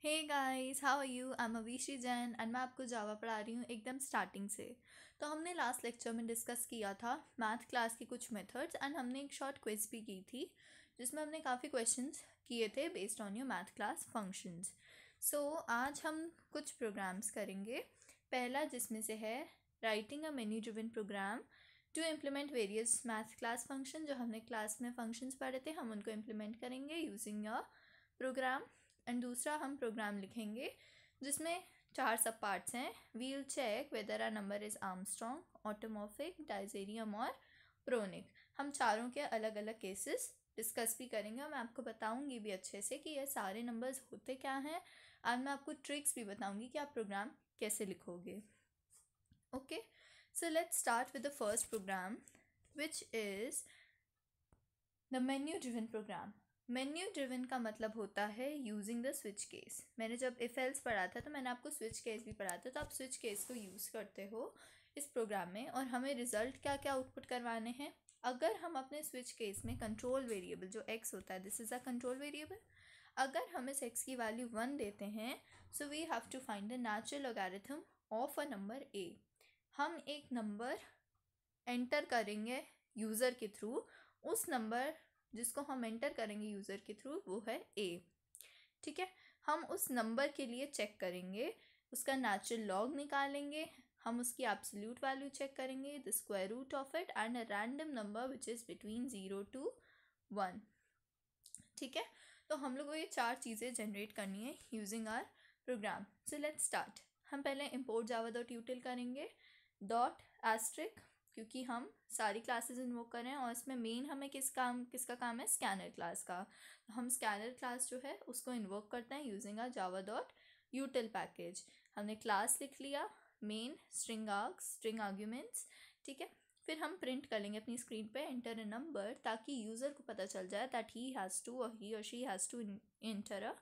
Hey guys, how are you? I am Avishi Jain and मैं आपको जावा पढ़ा रही हूँ एकदम स्टार्टिंग से। तो हमने लास्ट लेक्चर में डिस्कस किया था मैथ क्लास की कुछ मेथड्स एंड हमने एक शॉर्ट क्विज भी की थी जिसमें हमने काफ़ी क्वेश्चंस किए थे based on your math class functions. So आज हम कुछ प्रोग्राम्स करेंगे। पहला जिसमें से है writing a menu driven program to implement various math class function. जो हमने क्लास में फंक्शंस पढ़े थे हम उनको इम्प्लीमेंट करेंगे यूजिंग अ प्रोग्राम। एंड दूसरा हम प्रोग्राम लिखेंगे जिसमें चार सब पार्ट्स हैं। We'll check whether a number is Armstrong, automorphic, disarium और प्रोनिक। हम चारों के अलग अलग केसेस डिस्कस भी करेंगे और मैं आपको बताऊंगी भी अच्छे से कि ये सारे नंबर्स होते क्या हैं। और मैं आपको ट्रिक्स भी बताऊंगी कि आप प्रोग्राम कैसे लिखोगे। Okay, so let's start with the first program which is the menu driven program. Menu driven का मतलब होता है यूजिंग द स्विच केस। मैंने जब इफ एल्स पढ़ा था तो मैंने आपको स्विच केस भी पढ़ा था, तो आप स्विच केस को यूज़ करते हो इस प्रोग्राम में। और हमें रिजल्ट क्या क्या आउटपुट करवाने हैं। अगर हम अपने स्विच केस में कंट्रोल वेरिएबल जो एक्स होता है, this is a control variable, अगर हम इस एक्स की वैल्यू 1 देते हैं, so we have to find the natural logarithm of a number A. हम एक नंबर एंटर करेंगे यूज़र के थ्रू। उस नंबर जिसको हम एंटर करेंगे यूज़र के थ्रू वो है ए। ठीक है, हम उस नंबर के लिए चेक करेंगे, उसका नेचुरल लॉग निकालेंगे, हम उसकी एब्सोल्यूट वैल्यू चेक करेंगे, the square root of it and a random number which is between 0 to 1। ठीक है, तो हम लोग को ये चार चीज़ें जनरेट करनी है using R program. So let's start. हम पहले import java.util करेंगे डॉट एस्ट्रिक, क्योंकि हम सारी क्लासेस इन्वोक कर रहे हैं और इसमें मेन हमें किसका काम है, स्कैनर क्लास का। तो हम स्कैनर क्लास जो है उसको इन्वोक करते हैं यूजिंग आर java.util पैकेज। हमने क्लास लिख लिया, main, string args, string arguments. ठीक है, फिर हम प्रिंट कर लेंगे अपनी स्क्रीन पे एंटर अ नंबर, ताकि यूज़र को पता चल जाए दैट ही हैज़ टू और ही और she has to enter a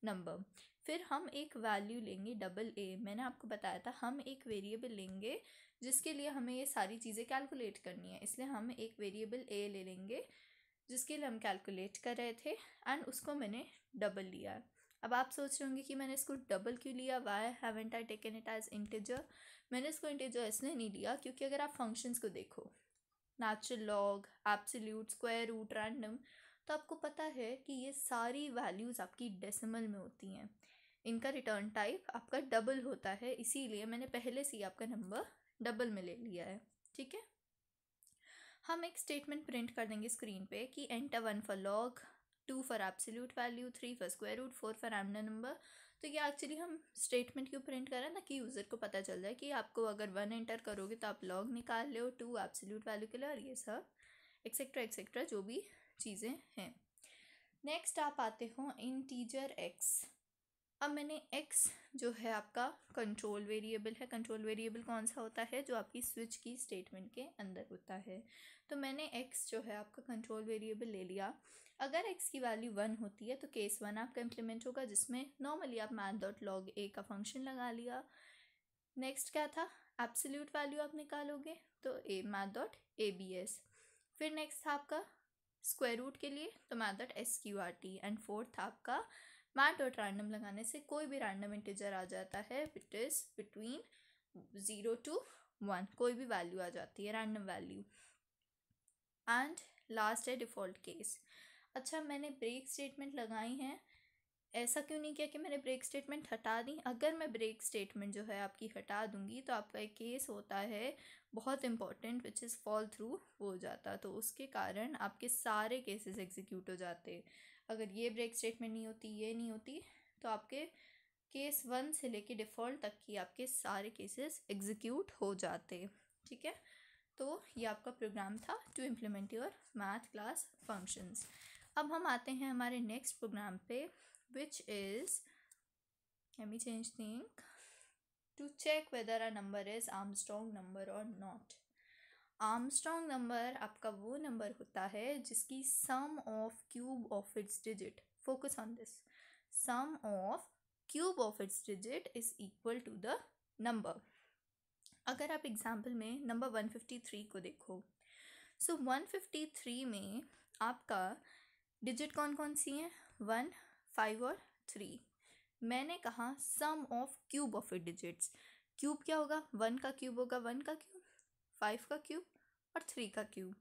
number. फिर हम एक वैल्यू लेंगे डबल ए। मैंने आपको बताया था हम एक वेरिएबल लेंगे जिसके लिए हमें ये सारी चीज़ें कैलकुलेट करनी है, इसलिए हम एक वेरिएबल ए ले लेंगे जिसके लिए हम कैलकुलेट कर रहे थे एंड उसको मैंने डबल लिया है। अब आप सोच रहे होंगे कि मैंने इसको डबल क्यों लिया, why haven't I taken it as integer. मैंने इसको इंटीजर इसलिए नहीं लिया क्योंकि अगर आप फंक्शंस को देखो, natural log, absolute, square root, random, तो आपको पता है कि ये सारी वैल्यूज़ आपकी डेसिमल में होती हैं। इनका रिटर्न टाइप आपका डबल होता है, इसीलिए मैंने पहले से ही आपका नंबर डबल में ले लिया है। ठीक है, हम एक स्टेटमेंट प्रिंट कर देंगे स्क्रीन पे कि enter 1 for log, 2 for absolute value, 3 for square root, 4 for random number. तो ये एक्चुअली हम स्टेटमेंट क्यों प्रिंट कर रहे हैं, ताकि यूज़र को पता चल जाए कि आपको अगर 1 एंटर करोगे तो आप लॉग निकाल लो, 2 एब्सोल्यूट वैल्यू के लिए, और ये सब एक्सेट्रा एक्सेट्रा जो भी चीज़ें हैं। नेक्स्ट आप आते हो इंटीजर एक्स। अब मैंने x जो है आपका कंट्रोल वेरिएबल है। कंट्रोल वेरिएबल कौन सा होता है, जो आपकी स्विच की स्टेटमेंट के अंदर होता है। तो मैंने x जो है आपका कंट्रोल वेरिएबल ले लिया। अगर x की वैल्यू 1 होती है तो केस 1 आपका इम्प्लीमेंट होगा, जिसमें नॉर्मली आप math.log a का फंक्शन लगा लिया। नेक्स्ट क्या था, एब्सोल्यूट वैल्यू आप निकालोगे तो math.abs। फिर नेक्स्ट था आपका स्क्वायर रूट के लिए तो math.sqrt। एंड फोर्थ था आपका math.random लगाने से कोई भी रैंडम इंटीजर आ जाता है विच इज़ बिटवीन 0 to 1, कोई भी वैल्यू आ जाती है, रैंडम वैल्यू। एंड लास्ट है डिफ़ॉल्ट केस। अच्छा, मैंने ब्रेक स्टेटमेंट लगाई हैं, ऐसा क्यों नहीं किया कि मैंने ब्रेक स्टेटमेंट हटा दी। अगर मैं ब्रेक स्टेटमेंट जो है आपकी हटा दूंगी तो आपका एक केस होता है बहुत important which is fall through हो जाता, तो उसके कारण आपके सारे केसेस एग्जीक्यूट हो जाते। अगर ये ब्रेक स्टेटमेंट नहीं होती, ये नहीं होती, तो आपके केस 1 से लेके डिफ़ॉल्ट तक की आपके सारे केसेस एग्जीक्यूट हो जाते। ठीक है, तो ये आपका प्रोग्राम था to implement your math class functions. अब हम आते हैं हमारे नेक्स्ट प्रोग्राम पे which is, let me change the ink, to check whether a number is Armstrong number or not। Armstrong number आपका वो नंबर होता है जिसकी sum of cube of its digit, focus on this, sum of cube of its digit is equal to the number. अगर आप example में number 153 को देखो, सो 153 में आपका डिजिट कौन कौन सी हैं, 1, 5 और 3। मैंने कहा sum of cube of a digits. Cube क्या होगा? 1 का क्यूब होगा 1 का क्यूब, 5 का क्यूब और 3 का क्यूब।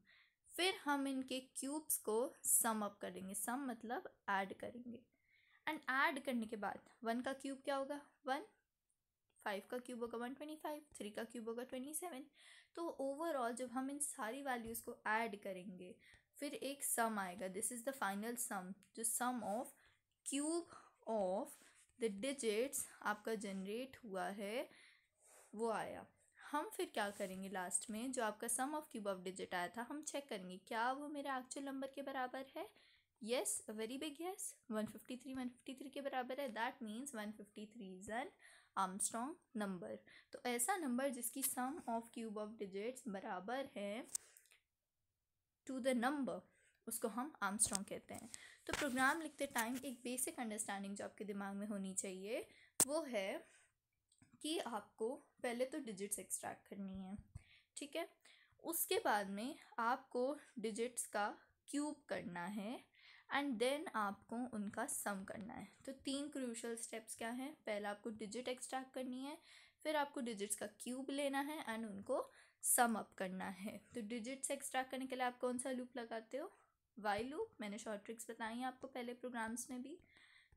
फिर हम इनके क्यूब्स को सम अप करेंगे, सम मतलब ऐड करेंगे, एंड ऐड करने के बाद 1 का क्यूब क्या होगा 1, 5 का क्यूब होगा 125, 3 का क्यूब होगा 27। तो ओवरऑल जब हम इन सारी वैल्यूज़ को ऐड करेंगे फिर एक सम आएगा, this is the final sum, जो sum of cube of the digits आपका जनरेट हुआ है वो आया। हम फिर क्या करेंगे लास्ट में, जो आपका सम ऑफ क्यूब ऑफ डिजिट आया था हम चेक करेंगे क्या वो मेरे एक्चुअल नंबर के बराबर है। Yes, a very big yes, 153 के बराबर है। That means 153 is an Armstrong number. तो ऐसा नंबर जिसकी sum of cube of digits बराबर है टू द नंबर, उसको हम आर्मस्ट्रॉन्ग कहते हैं। तो प्रोग्राम लिखते टाइम एक बेसिक अंडरस्टैंडिंग जो आपके दिमाग में होनी चाहिए वो है कि आपको पहले तो डिजिट्स एक्सट्रैक्ट करनी है, ठीक है। उसके बाद में आपको डिजिट्स का क्यूब करना है एंड देन आपको उनका सम करना है। तो 3 क्रूशल स्टेप्स क्या हैं? पहला आपको डिजिट एक्सट्रैक्ट करनी है, फिर आपको डिजिट्स का क्यूब लेना है एंड उनको सम अप करना है। तो डिजिट्स एक्सट्रैक्ट करने के लिए आप कौन सा लूप लगाते हो? While loop. मैंने शॉर्ट ट्रिक्स बताई हैं आपको पहले प्रोग्राम्स में भी,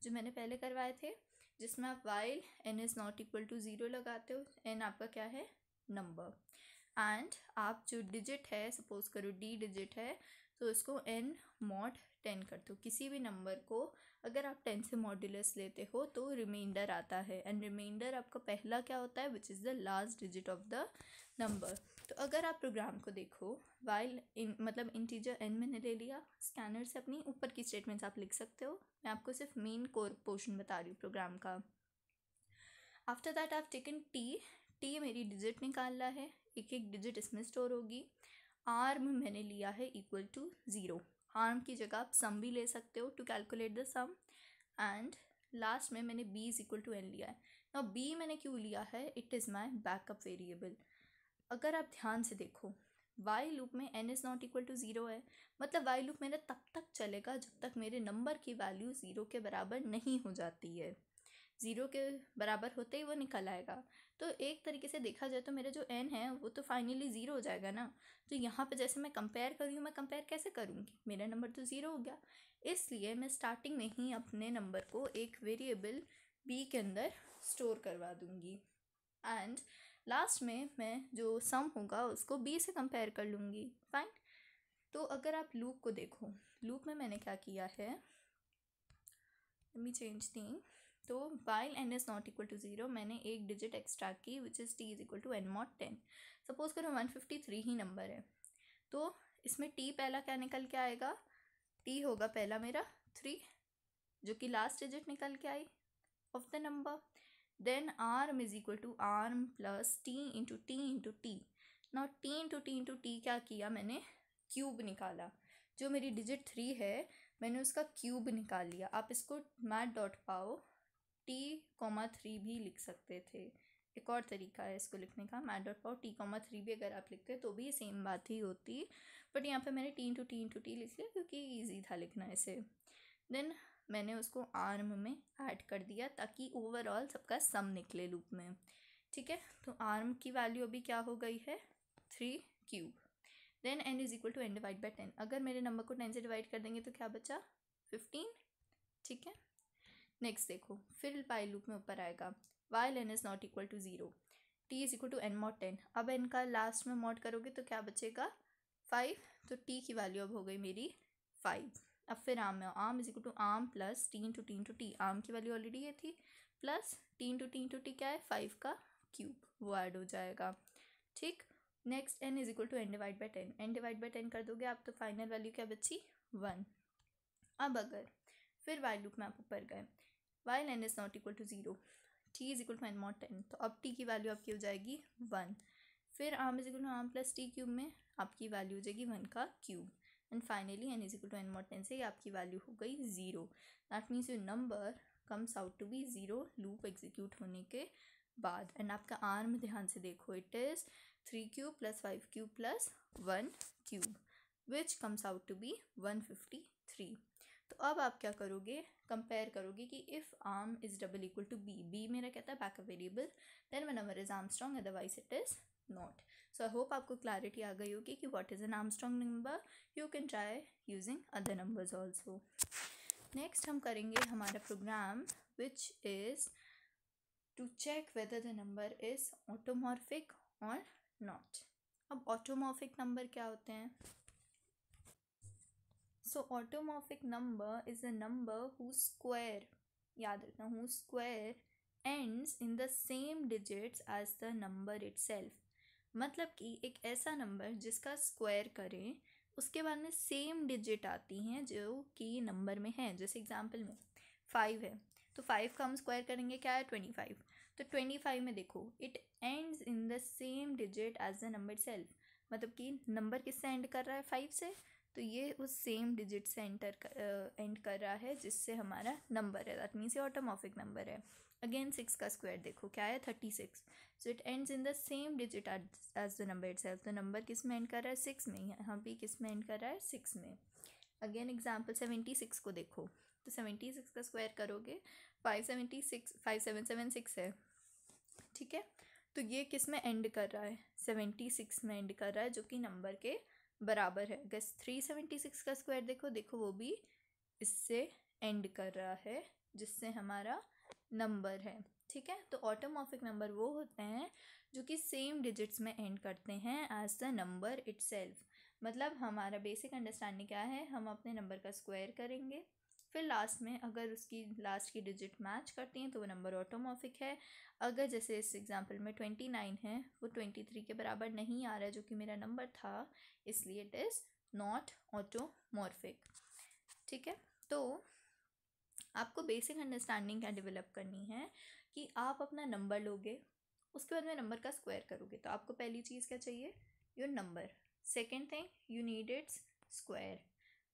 जो मैंने पहले करवाए थे, जिसमें आप while n is not equal to 0 लगाते हो। n आपका क्या है? नंबर। एंड आप जो डिजिट है, सपोज करो d डिजिट है, तो इसको n mod 10 करते हो। किसी भी नंबर को अगर आप 10 से मॉड्यूलस लेते हो तो रिमाइंडर आता है, एंड रिमाइंडर आपका पहला क्या होता है? विच is the last digit of the number. तो अगर आप प्रोग्राम को देखो, वाइल इन मतलब इंटीजर n मैंने ले लिया, स्कैनर से अपनी ऊपर की स्टेटमेंट्स आप लिख सकते हो, मैं आपको सिर्फ मेन कोर पोर्शन बता रही हूँ प्रोग्राम का। आफ्टर दैट आप टेकन t मेरी डिजिट निकालना है, एक एक डिजिट इसमें स्टोर होगी। आर्म मैंने लिया है इक्वल टू 0, आर्म की जगह आप सम भी ले सकते हो to calculate the sum. And last में मैंने b is equal to n लिया है। नाउ b मैंने क्यों लिया है? It is my backup variable. अगर आप ध्यान से देखो, वाई लूप में n is not equal to 0 है, मतलब वाई लूप मेरा तब तक चलेगा जब तक मेरे नंबर की वैल्यू 0 के बराबर नहीं हो जाती है। 0 के बराबर होते ही वो निकल आएगा। तो एक तरीके से देखा जाए तो मेरा जो n है वो तो फाइनली 0 हो जाएगा ना। तो यहाँ पे जैसे मैं कंपेयर कर रही हूँ, मैं कंपेयर कैसे करूँगी? मेरा नंबर तो 0 हो गया, इसलिए मैं स्टार्टिंग में ही अपने नंबर को एक वेरिएबल b के अंदर स्टोर करवा दूँगी, एंड लास्ट में मैं जो सम होगा उसको b से कंपेयर कर लूँगी। फाइन। तो अगर आप लूप को देखो, लूप में मैंने क्या किया है, लेट मी चेंज थिंग। तो while n is not equal to 0 मैंने एक डिजिट एक्सट्रैक्ट की which is t is equal to n mod 10। Suppose करो 153 ही नंबर है, तो इसमें t पहला क्या निकल के आएगा? t होगा पहला मेरा 3, जो कि लास्ट डिजिट निकल के आई of the number. Then arm is equal to arm plus t into t into t. Now t into t into t क्या किया मैंने? क्यूब निकाला। जो मेरी डिजिट 3 है मैंने उसका क्यूब निकाल लिया। आप इसको math.pow t,3 भी लिख सकते थे, एक और तरीका है इसको लिखने का। math.pow t,3 भी अगर आप लिखते तो भी सेम बात ही होती, बट यहाँ पे मैंने t इंटू टी लिख लिया क्योंकि ईजी था लिखना इसे। देन मैंने उसको आर्म में ऐड कर दिया ताकि ओवरऑल सबका सम निकले लूप में, ठीक है। तो आर्म की वैल्यू अभी क्या हो गई है? 3 cube. Then n is equal to n divide by 10। अगर मेरे नंबर को 10 से डिवाइड कर देंगे तो क्या बचा? 15, ठीक है। नेक्स्ट देखो, फिर वाइल लूप में ऊपर आएगा while n is not equal to 0, t is equal to n mod 10। अब n का लास्ट में मॉड करोगे तो क्या बचेगा? 5। तो t की वैल्यू अब हो गई मेरी 5। अब फिर arm is equal to arm plus T into T. Arm की वैल्यू ऑलरेडी ये थी, प्लस टी इंटू टी क्या है? 5 का क्यूब, वो ऐड हो जाएगा, ठीक। Next n is equal to n divide by 10। n divide by 10 कर दोगे आप तो फाइनल वैल्यू क्या बची? 1। अब अगर फिर वाइल लूप में आप ऊपर गए, while n is not equal to 0, t is equal to n mod 10, तो अब t की वैल्यू आपकी हो जाएगी 1। फिर arm is equal to arm plus T cube में आपकी वैल्यू हो जाएगी 1 का cube, and finally n is equal to n mod 10 से ही आपकी वैल्यू हो गई 0। That means your number comes out to be 0 loop execute होने के बाद। एंड आपका आर्म ध्यान से देखो, it is 3 cube plus 5 cube plus 1 cube which comes out to be 153। तो अब आप क्या करोगे, कंपेयर करोगे कि if arm is double equal to be मेरा कहता है backup variable, then my number is Armstrong, otherwise it is not. So I hope आपको क्लैरिटी आ गई होगी कि what is an Armstrong number. You can try using other numbers also. Next हम करेंगे हमारा program which is to check whether the number is automorphic or not. अब ऑटोमॉर्फिक number क्या होते हैं? So automorphic number is a number whose square, याद रखना, whose square ends in the same digits as the number itself. मतलब कि एक ऐसा नंबर जिसका स्क्वायर करें उसके बाद में सेम डिजिट आती हैं जो कि नंबर में है. जैसे एग्जांपल में 5 है तो 5 का हम स्क्वायर करेंगे, क्या है 25. तो 25 में देखो it ends in the same digit as the number self. मतलब कि नंबर किससे एंड कर रहा है, 5 से. तो ये उस सेम डिजिट से एंड कर रहा है जिससे हमारा नंबर है. दैट मीन्स ये ऑटोमॉर्फिक नंबर है. अगेन 6 का स्क्वायर देखो क्या है 36. So it ends in the same digit as the number itself. तो नंबर किस में एंड कर रहा है, 6 में. यहाँ भी किस में एंड कर रहा है, 6 में. अगेन एग्जाम्पल 76 को देखो. तो 76 का स्क्वायर करोगे 576, 5776 है. ठीक है. तो ये किस में एंड कर रहा है, 76 में एंड कर रहा है जो कि नंबर के बराबर है. अगर 376 का स्क्वायर देखो वो भी इससे एंड कर रहा है जिससे हमारा नंबर है. ठीक है. तो ऑटोमॉर्फिक नंबर वो होते हैं जो कि सेम डिजिट्स में एंड करते हैं एज द नंबर इटसेल्फ. मतलब हमारा बेसिक अंडरस्टैंडिंग क्या है, हम अपने नंबर का स्क्वायर करेंगे, फिर लास्ट में अगर उसकी लास्ट की डिजिट मैच करती हैं तो वो नंबर ऑटोमॉर्फिक है. अगर जैसे इस एग्जांपल में 29 है, वो 23 के बराबर नहीं आ रहा है जो कि मेरा नंबर था, इसलिए इट इज़ नॉट ऑटोमॉर्फिक. ठीक है. तो आपको बेसिक अंडरस्टैंडिंग क्या डेवलप करनी है कि आप अपना नंबर लोगे, उसके बाद में नंबर का स्क्वायर करोगे. तो आपको पहली चीज़ क्या चाहिए, your number. Second thing you need its square.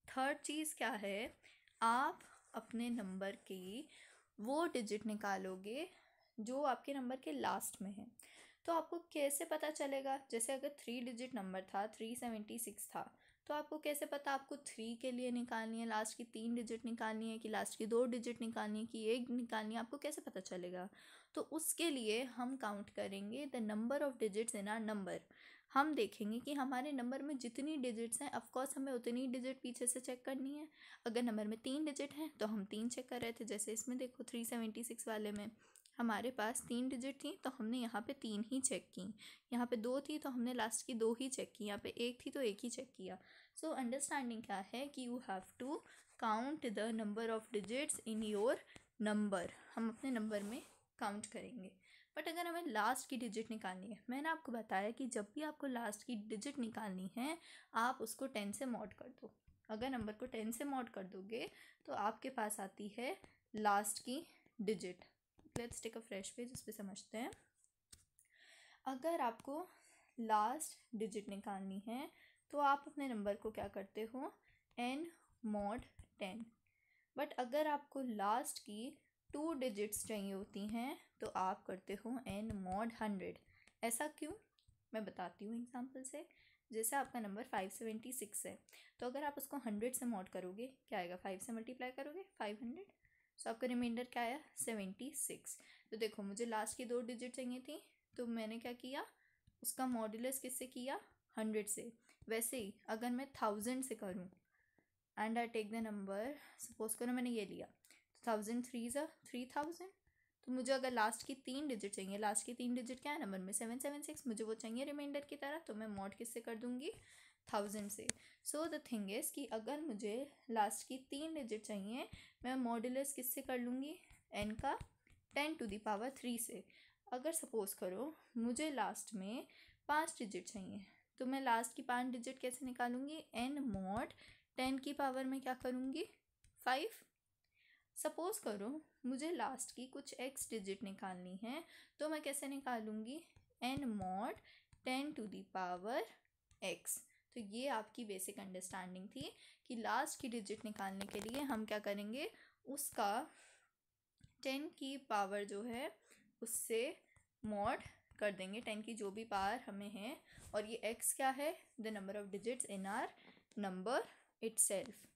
Third चीज़ क्या है, आप अपने नंबर की वो डिजिट निकालोगे जो आपके नंबर के लास्ट में है. तो आपको कैसे पता चलेगा, जैसे अगर 3 डिजिट नंबर था, 376 था, तो आपको कैसे पता आपको 3 के लिए निकालनी है, लास्ट की 3 डिजिट निकालनी है कि लास्ट की 2 डिजिट निकालनी है कि 1 निकालनी है, आपको कैसे पता चलेगा. तो उसके लिए हम काउंट करेंगे the number of digits in are number. हम देखेंगे कि हमारे नंबर में जितनी डिजिट्स हैं, ऑफकोर्स हमें उतनी डिजिट पीछे से चेक करनी है. अगर नंबर में 3 डिजिट हैं तो हम 3 चेक कर रहे थे. जैसे इसमें देखो 376 वाले में हमारे पास 3 डिजिट थी तो हमने यहाँ पे 3 ही चेक की. यहाँ पे 2 थी तो हमने लास्ट की 2 ही चेक की. यहाँ पे 1 थी तो 1 ही चेक किया. सो अंडरस्टैंडिंग क्या है कि you have to count the number of digits in your number. हम अपने नंबर में काउंट करेंगे. बट अगर हमें लास्ट की डिजिट निकालनी है, मैंने आपको बताया कि जब भी आपको लास्ट की डिजिट निकालनी है आप उसको 10 से मॉड कर दो. अगर नंबर को 10 से मॉड कर दोगे तो आपके पास आती है लास्ट की digit. Let's take a fresh page, इस पे समझते हैं. अगर आपको लास्ट डिजिट निकालनी है तो आप अपने नंबर को क्या करते हो, n mod 10. बट अगर आपको लास्ट की 2 डिजिट्स चाहिए होती हैं तो आप करते हो n mod 100. ऐसा क्यों, मैं बताती हूँ एग्जांपल से. जैसे आपका नंबर 576 है तो अगर आप उसको 100 से मॉड करोगे क्या आएगा, 5 से मल्टीप्लाई करोगे 500. सो आपका रिमाइंडर क्या आया, 76. तो देखो मुझे लास्ट की 2 डिजिट चाहिए थी तो मैंने क्या किया, उसका मॉड्यूलस किससे किया, 100 से. वैसे ही अगर मैं 1000 से करूँ and I take the number, suppose करो मैंने ये लिया, 1000 3 ज़ा 3000. तो मुझे अगर लास्ट की 3 डिजिट चाहिए, लास्ट की 3 डिजिट क्या है नंबर में, 776, मुझे वो चाहिए रिमाइंडर की तरह, तो मैं मॉड किससे कर दूँगी, 1000 से. सो द थिंग इज़ कि अगर मुझे लास्ट की 3 डिजिट चाहिए मैं मॉड्यूलस किससे कर लूँगी, n का 10⁻³ से. अगर सपोज करो मुझे लास्ट में 5 डिजिट चाहिए तो मैं लास्ट की 5 डिजिट कैसे निकालूंगी, n mod 10 की पावर में क्या करूँगी, 5. सपोज करो मुझे लास्ट की कुछ x डिजिट निकालनी है तो मैं कैसे निकालूंगी, n mod 10⁻x. तो ये आपकी बेसिक अंडरस्टैंडिंग थी कि लास्ट की डिजिट निकालने के लिए हम क्या करेंगे, उसका 10 की पावर जो है उससे मॉड कर देंगे, 10 की जो भी पावर हमें है. और ये x क्या है, the number of digits in are number itself.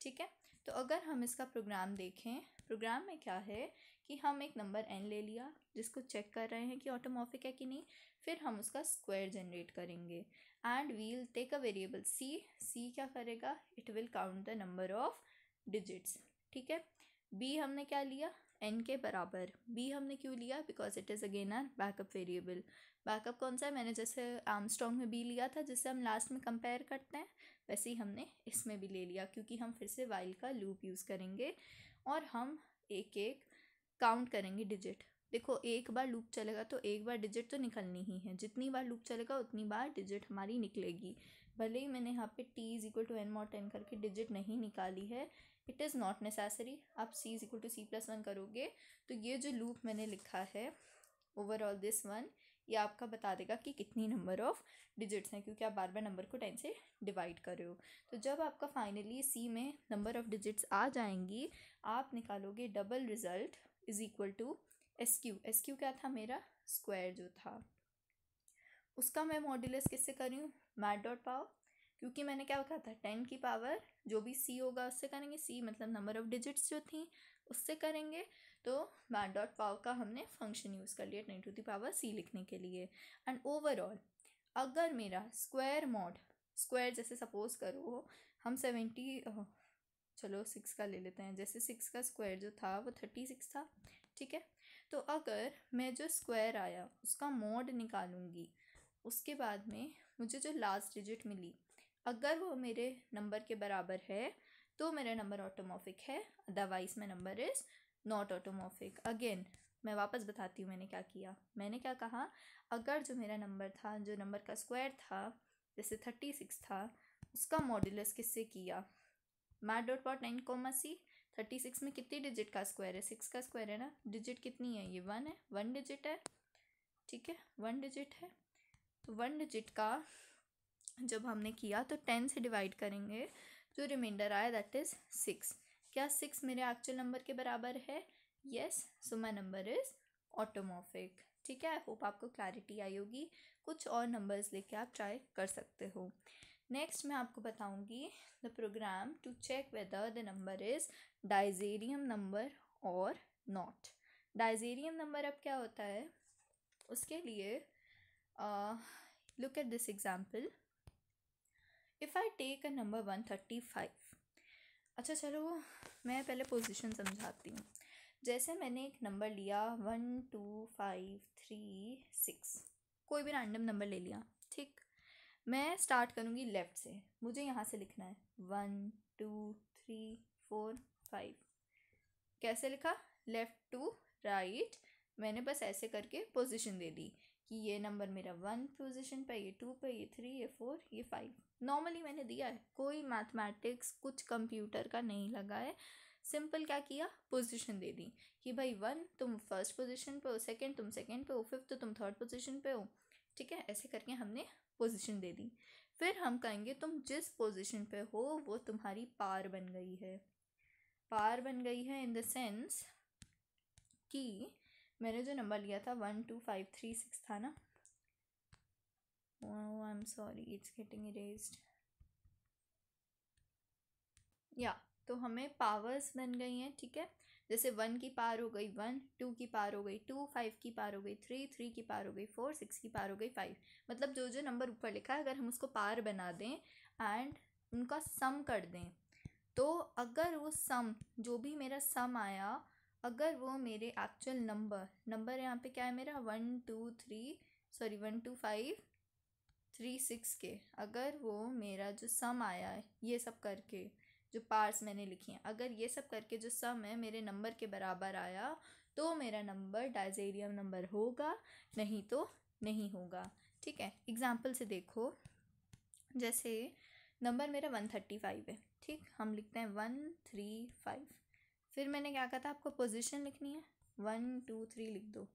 ठीक है. तो अगर हम इसका प्रोग्राम देखें, प्रोग्राम में क्या है कि हम एक नंबर n ले लिया जिसको चेक कर रहे हैं कि ऑटोमॉर्फिक है कि नहीं, फिर हम उसका स्क्वायर जनरेट करेंगे and we'll take a variable c क्या करेगा, it will count the number of digits. ठीक है, b हमने क्या लिया, n के बराबर। b हमने क्यों लिया, because it is again our backup variable. Backup कौन सा है, मैंने जैसे आर्मस्ट्रॉन्ग में b लिया था जिससे हम लास्ट में कंपेयर करते हैं, वैसे ही हमने इसमें भी ले लिया, क्योंकि हम फिर से वाइल का लूप यूज़ करेंगे और हम एक एक काउंट करेंगे डिजिट। देखो एक बार लूप चलेगा तो एक बार डिजिट तो निकलनी ही है, जितनी बार लूप चलेगा उतनी बार डिजिट हमारी निकलेगी। भले ही मैंने यहाँ पे t is equal to n mod 10 करके डिजिट नहीं निकाली है, इट इज़ नॉट नेसेसरी। आप c is equal to c+1 करोगे तो ये जो लूप मैंने लिखा है ओवरऑल दिस वन, ये आपका बता देगा कि कितनी नंबर ऑफ डिजिट्स हैं, क्योंकि आप बार बार नंबर को 10 से डिवाइड कर रहे हो। तो जब आपका फाइनली सी में नंबर ऑफ डिजिट्स आ जाएंगी, आप निकालोगे double result is equal to s q क्या था, मेरा स्क्वायर जो था, उसका मैं मॉड्यूलस किससे कर रही हूँ, मैट डॉट पावर, क्योंकि मैंने क्या कहा था 10 की पावर जो भी सी होगा उससे करेंगे, सी मतलब नंबर ऑफ डिजिट्स जो थी उससे करेंगे। तो मैट डॉट पावर का हमने फंक्शन यूज़ कर लिया 10 टू द पावर सी लिखने के लिए। एंड ओवरऑल अगर मेरा स्क्वायर मॉड, स्क्वायर जैसे सपोज करो हम 70 चलो 6 का ले लेते हैं, जैसे 6 का स्क्वायर जो था वो 36 था। ठीक है, तो अगर मैं जो स्क्वायर आया उसका मॉड निकालूंगी, उसके बाद में मुझे जो लास्ट डिजिट मिली अगर वो मेरे नंबर के बराबर है तो मेरा नंबर ऑटोमॉर्फिक है, otherwise my number is not automorphic. Again मैं वापस बताती हूँ मैंने क्या किया। मैंने क्या कहा, अगर जो मेरा नंबर था, जो नंबर का स्क्वायर था जैसे 36 था, उसका मॉड्यूलस किससे किया, मैट डॉट पावर 9, c। 36 में कितनी डिजिट का स्क्वायर है, 6 का स्क्वायर है ना, डिजिट कितनी है, ये 1 है, 1 डिजिट है। ठीक है, 1 डिजिट है, तो 1 डिजिट का जब हमने किया तो 10 से डिवाइड करेंगे, जो रिमाइंडर आया दैट इज़ 6। क्या 6 मेरे एक्चुअल नंबर के बराबर है, yes, so my number is automorphic. ठीक है, आई होप आपको क्लैरिटी आई होगी। कुछ और नंबर्स लेके आप ट्राई कर सकते हो। नेक्स्ट मैं आपको बताऊंगी the program to check whether the number is disarium number or not. Disarium number अब क्या होता है, उसके लिए look at this example. If I take a number 135, अच्छा चलो मैं पहले पोजीशन समझाती हूँ। जैसे मैंने एक नंबर लिया 1 2 5 3 6, कोई भी रैंडम नंबर ले लिया। ठीक, मैं स्टार्ट करूँगी लेफ़्ट से, मुझे यहाँ से लिखना है 1 2 3 4 5। कैसे लिखा, लेफ़्ट टू राइट, मैंने बस ऐसे करके पोजीशन दे दी कि ये नंबर मेरा 1 पोजीशन पे, ये 2 पे, ये 3, ये 4, ये 5। नॉर्मली मैंने दिया है, कोई मैथमेटिक्स कुछ कंप्यूटर का नहीं लगा है, सिंपल क्या किया, पोजीशन दे दी कि भाई 1 तुम फर्स्ट पोजीशन पे हो, सेकंड तुम सेकंड पे हो, फिफ्थ तुम थर्ड पोजीशन पे हो। ठीक है, ऐसे करके हमने पोजीशन दे दी। फिर हम कहेंगे तुम जिस पोजीशन पे हो वो तुम्हारी पार बन गई है। पार बन गई है इन द सेंस कि मैंने जो नंबर लिया था 1 2 5 3 6 था ना, oh I'm sorry it's getting erased, या तो हमें पावर्स बन गई हैं। ठीक है, जैसे 1 की पार हो गई 1, 2 की पार हो गई 2, 5 की पार हो गई 3, 3 की पार हो गई 4, 6 की पार हो गई 5। मतलब जो जो नंबर ऊपर लिखा है अगर हम उसको पार बना दें एंड उनका सम कर दें, तो अगर वो सम, जो भी मेरा सम आया, अगर वो मेरे एक्चुअल नंबर यहाँ पे क्या है मेरा 1 2 3 सॉरी 1 2 5 3 6 के, अगर वो मेरा जो सम आया है ये सब करके, जो पार्ट्स मैंने लिखी हैं, अगर ये सब करके जो सम है मेरे नंबर के बराबर आया तो मेरा नंबर डाइजेरियम नंबर होगा, नहीं तो नहीं होगा। ठीक है, एग्जाम्पल से देखो, जैसे नंबर मेरा 135 है। ठीक, हम लिखते हैं 135, फिर मैंने क्या कहा था आपको पोजीशन लिखनी है 1 2 3 लिख दो।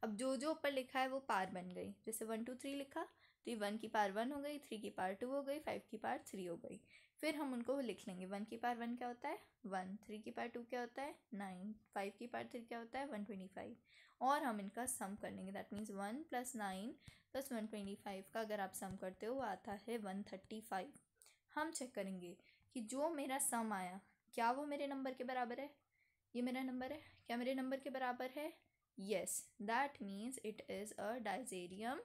अब जो जो ऊपर लिखा है वो पार बन गई, जैसे 1 2 3 लिखा तो 1 की पार 1 हो गई, 3 की पार 2 हो गई, 5 की पार 3 हो गई। फिर हम उनको लिख लेंगे, 1 की पार 1 क्या होता है 1, 3 की पार 2 क्या होता है 9, 5 की पार 3 क्या होता है 125, और हम इनका सम कर लेंगे। दैट मीन्स 1 + 9 + 125 का अगर आप सम करते हो वो आता है 135। हम चेक करेंगे कि जो मेरा सम आया क्या वो मेरे नंबर के बराबर है? ये मेरा नंबर है, क्या मेरे नंबर के बराबर है? Yes, that means it is a disarium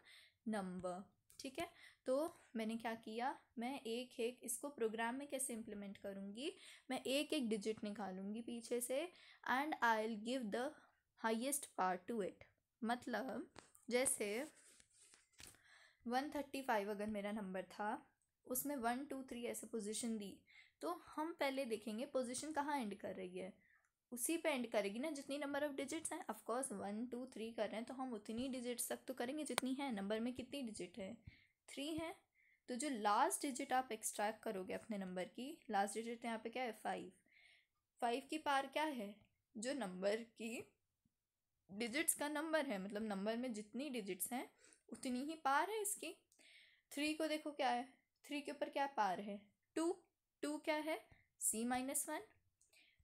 number. ठीक है, तो मैंने क्या किया, मैं एक एक इसको प्रोग्राम में कैसे इम्प्लीमेंट करूँगी, मैं एक एक डिजिट निकालूंगी पीछे से and I will give the highest part two it. मतलब जैसे 135 अगर मेरा नंबर था, उसमें 1 2 3 ऐसे पोजीशन दी, तो हम पहले देखेंगे पोजीशन कहाँ एंड कर रही है, उसी पे एंड करेगी ना जितनी नंबर ऑफ डिजिट्स हैं। ऑफ कोर्स 1 2 3 कर रहे हैं तो हम उतनी डिजिट्स तक तो करेंगे जितनी है। नंबर में कितनी डिजिट है? 3 है। तो जो लास्ट डिजिट आप एक्सट्रैक्ट करोगे अपने नंबर की, लास्ट डिजिट यहाँ पे क्या है? 5। 5 की पार क्या है? जो नंबर की डिजिट्स का नंबर है, मतलब नंबर में जितनी डिजिट्स हैं उतनी ही पार है इसकी। 3 को देखो क्या है, 3 के ऊपर क्या पार है? 2। 2 क्या है? C-1।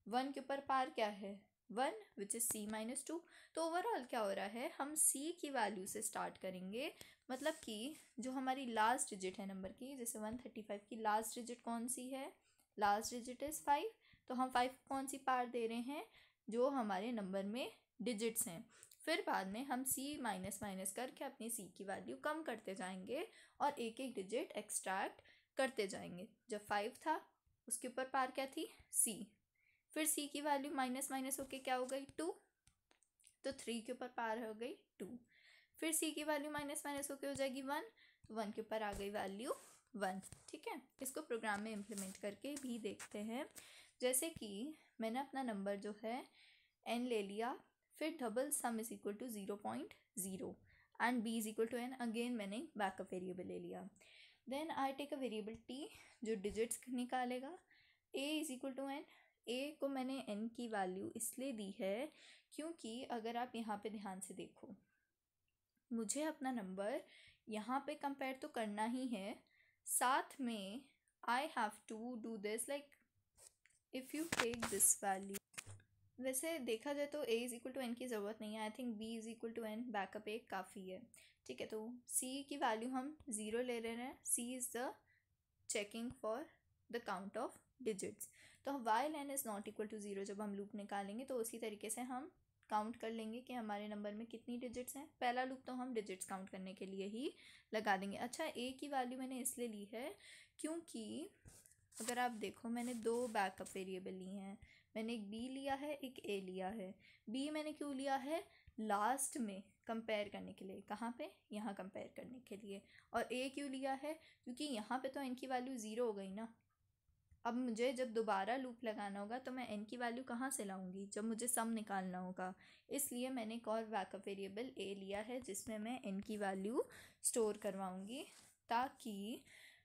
1 के ऊपर पार क्या है? 1 विच इज़ C-2। तो ओवरऑल क्या हो रहा है, हम C की वैल्यू से स्टार्ट करेंगे। मतलब कि जो हमारी लास्ट डिजिट है नंबर की, जैसे 135 की लास्ट डिजिट कौन सी है? Last digit is 5। तो हम 5 कौन सी पार दे रहे हैं? जो हमारे नंबर में डिजिट्स हैं। फिर बाद में हम C माइनस माइनस करके अपनी C की वैल्यू कम करते जाएंगे और एक एक डिजिट एक्सट्रैक्ट करते जाएंगे। जब 5 था उसके ऊपर पार क्या थी? C। फिर C की वैल्यू माइनस माइनस होके क्या हो गई? 2। तो 3 के ऊपर पार हो गई 2। फिर C की वैल्यू माइनस माइनस होके हो जाएगी 1। तो 1 के ऊपर आ गई वैल्यू 1। ठीक है, इसको प्रोग्राम में इम्प्लीमेंट करके भी देखते हैं। जैसे कि मैंने अपना नंबर जो है n ले लिया, फिर double sum is equal to 0.0 and b is equal to n। Again मैंने बैकअप वेरिएबल ले लिया। Then I take a variable t जो डिजिट्स निकालेगा। a is equal to n। a को मैंने n की वैल्यू इसलिए दी है क्योंकि अगर आप यहाँ पे ध्यान से देखो, मुझे अपना नंबर यहाँ पे कंपेयर तो करना ही है, साथ में I have to do this like if you take this value. वैसे देखा जाए तो a is equal to n की ज़रूरत नहीं है, I think b is equal to n backup एक काफ़ी है। ठीक है, तो c की वैल्यू हम 0 ले रहे हैं। c is the checking for the count of digits. तो while n is not equal to 0 जब हम लूप निकालेंगे तो उसी तरीके से हम काउंट कर लेंगे कि हमारे नंबर में कितनी डिजिट्स हैं। पहला लूप तो हम डिजिट्स काउंट करने के लिए ही लगा देंगे। अच्छा, a की वैल्यू मैंने इसलिए ली है क्योंकि अगर आप देखो मैंने दो बैकअप वेरिएबल लिए हैं। मैंने एक b लिया है, एक a लिया है। b मैंने क्यों लिया है? लास्ट में कंपेयर करने के लिए। कहाँ पे? यहाँ कंपेयर करने के लिए। और a क्यों लिया है? क्योंकि यहाँ पे तो n की वैल्यू 0 हो गई ना। अब मुझे जब दोबारा लूप लगाना होगा तो मैं n की वैल्यू कहाँ से लाऊंगी? जब मुझे सम निकालना होगा। इसलिए मैंने एक और बैकअप वेरिएबल a लिया है जिसमें मैं n की वैल्यू स्टोर करवाऊँगी ताकि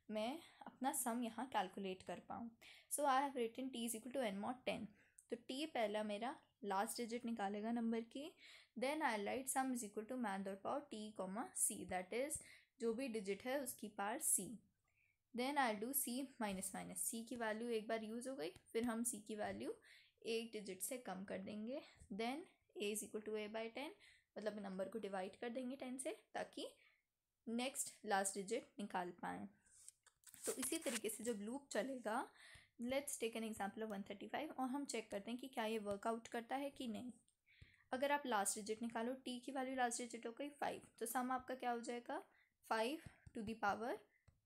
मैं अपना सम यहाँ कैलकुलेट कर पाऊँ। So I have written t is equal to n mod 10। तो t पहला मेरा लास्ट डिजिट निकालेगा नंबर की। Then I write sum is equal to math dot power t comma c, that is जो भी डिजिट है उसकी power c। Then I do c minus minus. c की वैल्यू एक बार यूज़ हो गई, फिर हम c की वैल्यू एक डिजिट से कम कर देंगे। Then a is equal to a by 10, मतलब नंबर को डिवाइड कर देंगे 10 से ताकि नेक्स्ट लास्ट डिजिट निकाल पाएँ। तो इसी तरीके से जब लूप चलेगा, let's take an example of 135 और हम चेक करते हैं कि क्या ये वर्कआउट करता है कि नहीं। अगर आप लास्ट डिजिट निकालो, t की वैल्यू लास्ट डिजिट हो गई 5, तो सम आपका क्या हो जाएगा? 5 टू द पावर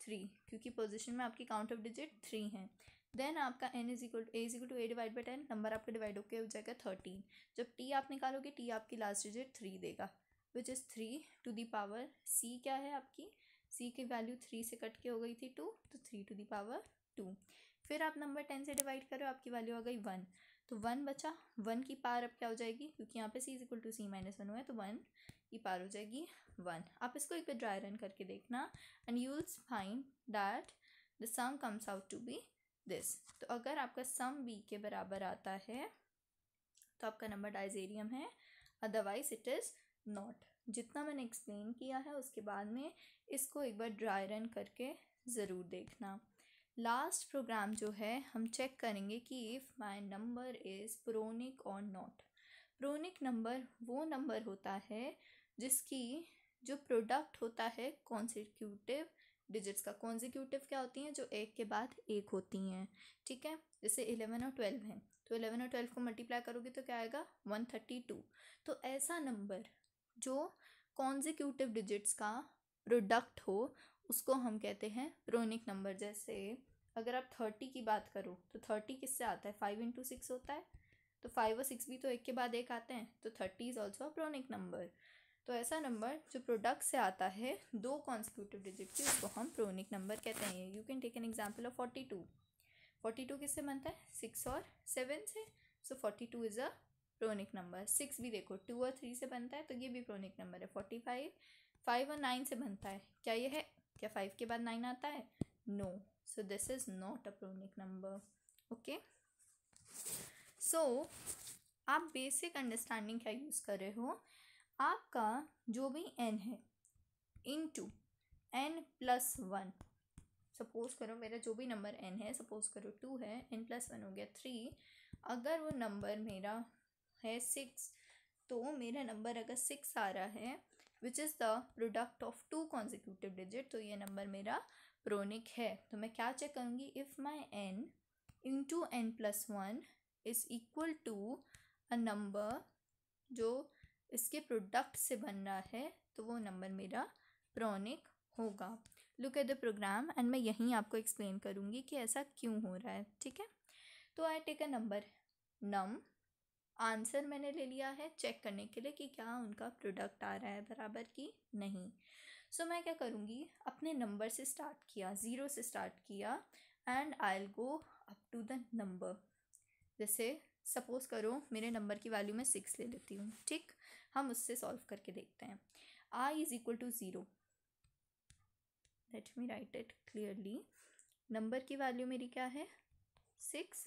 3, क्योंकि पोजीशन में आपकी काउंट ऑफ डिजिट 3 है। देन आपका n is equal to a is equal to a divide by 10, number आपका डिवाइड होकर हो जाएगा 13। जब t आप निकालोगे, t आपकी लास्ट डिजिट 3 देगा, which is 3 to the power c क्या है आपकी? c की वैल्यू 3 से कट के हो गई थी 2, तो 3 टू द पावर 2। फिर आप नंबर 10 से डिवाइड करो, आपकी वैल्यू आ गई 1, तो 1 बचा। 1 की पावर अब क्या हो जाएगी? क्योंकि यहाँ पे c is equal to c minus 1 हुआ है, तो 1 की पावर हो जाएगी 1। आप इसको एक बार ड्राई रन करके देखना and you will find that the sum comes out to be this. तो अगर आपका सम b के बराबर आता है तो आपका नंबर डाइजेरियम है, अदरवाइज इट इज़ नॉट। जितना मैंने एक्सप्लेन किया है उसके बाद में इसको एक बार ड्राई रन करके ज़रूर देखना। लास्ट प्रोग्राम जो है हम चेक करेंगे कि इफ़ माई नंबर इज़ प्रोनिक और नॉट। प्रोनिक नंबर वो नंबर होता है जिसकी जो प्रोडक्ट होता है कॉन्सिक्यूटिव डिजिट्स का कॉन्जिक्यूटिव क्या होती हैं, जो एक के बाद एक होती हैं, ठीक है। जैसे 11 और 12 हैं, तो 11 और 12 को मल्टीप्लाई करोगे तो क्या आएगा 132। तो ऐसा नंबर जो कॉन्जिक्यूटिव डिजिट्स का प्रोडक्ट हो उसको हम कहते हैं प्रोनिक नंबर। जैसे अगर आप 30 की बात करो तो 30 किससे आता है, 5 इंटू 6 होता है, तो 5 और 6 भी तो एक के बाद एक आते हैं, तो 30 is also a pronic number. तो ऐसा नंबर जो प्रोडक्ट से आता है दो कॉन्सिक्यूटिव डिजिट की, उसको हम प्रोनिक नंबर कहते हैं। You can take an example of 42। 42 किससे बनता है, 6 और 7 से, सो 42 इज अ प्रोनिक नंबर। 6 भी देखो 2 और 3 से बनता है, तो ये भी प्रोनिक नंबर है। 45 5 और 9 से बनता है, क्या ये है, क्या 5 के बाद 9 आता है, no, so this is not a pronic number. Okay, so आप बेसिक अंडरस्टैंडिंग क्या यूज़ कर रहे हो, आपका जो भी n है इनटू n+1, सपोज करो मेरा जो भी नंबर n है, सपोज करो 2 है, n+1 हो गया 3। अगर वो नंबर मेरा है 6, तो मेरा नंबर अगर 6 आ रहा है विच is the product of 2 consecutive digit, तो ये नंबर मेरा प्रोनिक है। तो मैं क्या चेक करूँगी, if my n into n+1 is equal to a number जो इसके प्रोडक्ट से बन रहा है, तो वो नंबर मेरा प्रोनिक होगा। Look at the program and मैं यहीं आपको एक्सप्लेन करूँगी कि ऐसा क्यों हो रहा है, ठीक है। तो I take a number num, answer मैंने ले लिया है चेक करने के लिए कि क्या उनका प्रोडक्ट आ रहा है बराबर की नहीं। सो मैं क्या करूँगी, अपने नंबर से स्टार्ट किया, 0 से स्टार्ट किया and I will go up to the number. जैसे सपोज करो मेरे नंबर की वैल्यू मैं 6 ले लेती हूँ, ठीक, हम उससे सॉल्व करके देखते हैं। i is equal to 0, let me write it clearly. Number की वैल्यू मेरी क्या है 6,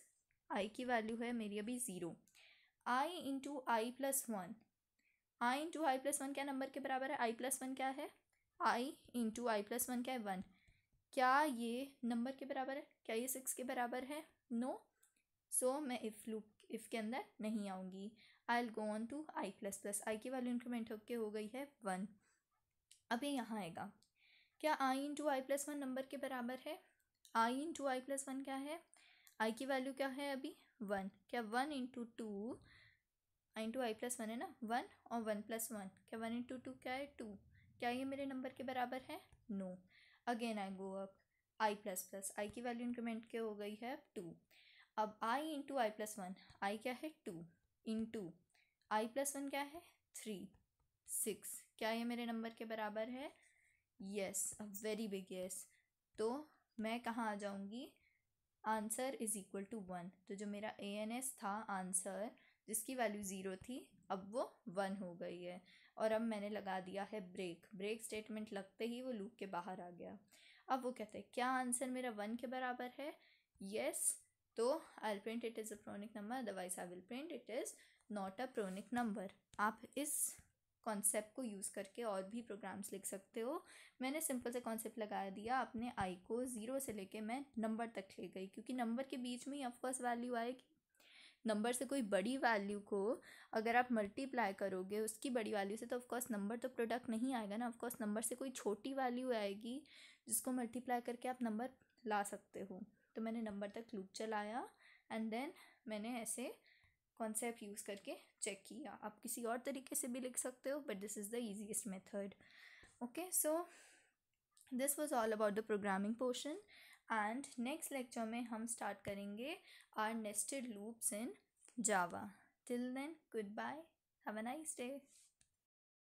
i की वैल्यू है मेरी अभी 0। i into i+1, i into i+1 क्या नंबर के बराबर है, i+1 क्या है, i इंटू i+1 क्या है 1। क्या ये नंबर के बराबर है, क्या ये 6 के बराबर है, नो। सो मैं इफ़ के अंदर नहीं आऊँगी। I will go on to i++, i की वैल्यू इंक्रीमेंट होके हो गई है 1। अब ये यहाँ आएगा, क्या i इंटू i+1 नंबर के बराबर है, i इंटू i+1 क्या है, i की वैल्यू क्या है अभी 1, क्या 1 इंटू 2 इंटू i+1 है ना 1, और 1+1 क्या 1 इंटू 2 क्या है 2, क्या ये मेरे नंबर के बराबर है, no. Again I go up i++, i की वैल्यू इंक्रीमेंट के हो गई है 2। अब i इंटू i+1, आई क्या है 2 इंटू i+1 क्या है 3, 6, क्या ये मेरे नंबर के बराबर है, yes, a very big yes. तो मैं कहाँ आ जाऊँगी, आंसर इज इक्वल टू 1। तो जो मेरा ANS था आंसर जिसकी वैल्यू 0 थी, अब वो 1 हो गई है। और अब मैंने लगा दिया है ब्रेक स्टेटमेंट लगते ही वो लूप के बाहर आ गया। अब वो कहते हैं क्या आंसर मेरा 1 के बराबर है, यस, तो I will print it is a pronic number, otherwise I will print it is not a pronic number. आप इस कॉन्सेप्ट को यूज़ करके और भी प्रोग्राम्स लिख सकते हो। मैंने सिंपल से कॉन्सेप्ट लगा दिया, अपने आई को 0 से लेके मैं नंबर तक ले गई, क्योंकि नंबर के बीच में ही ऑफकोर्स वैल्यू आएगी। नंबर से कोई बड़ी वैल्यू को अगर आप मल्टीप्लाई करोगे उसकी बड़ी वैल्यू से, तो ऑफकोर्स नंबर तो प्रोडक्ट नहीं आएगा ना। ऑफकोर्स नंबर से कोई छोटी वैल्यू आएगी जिसको मल्टीप्लाई करके आप नंबर ला सकते हो। तो मैंने नंबर तक लूप चलाया एंड देन मैंने ऐसे कॉन्सेप्ट यूज़ करके चेक किया। आप किसी और तरीके से भी लिख सकते हो, but this is the easiest method. Okay, so this was all about the programming portion and next lecture में हम स्टार्ट करेंगे our nested loops in Java. Till then, good bye, have a nice day.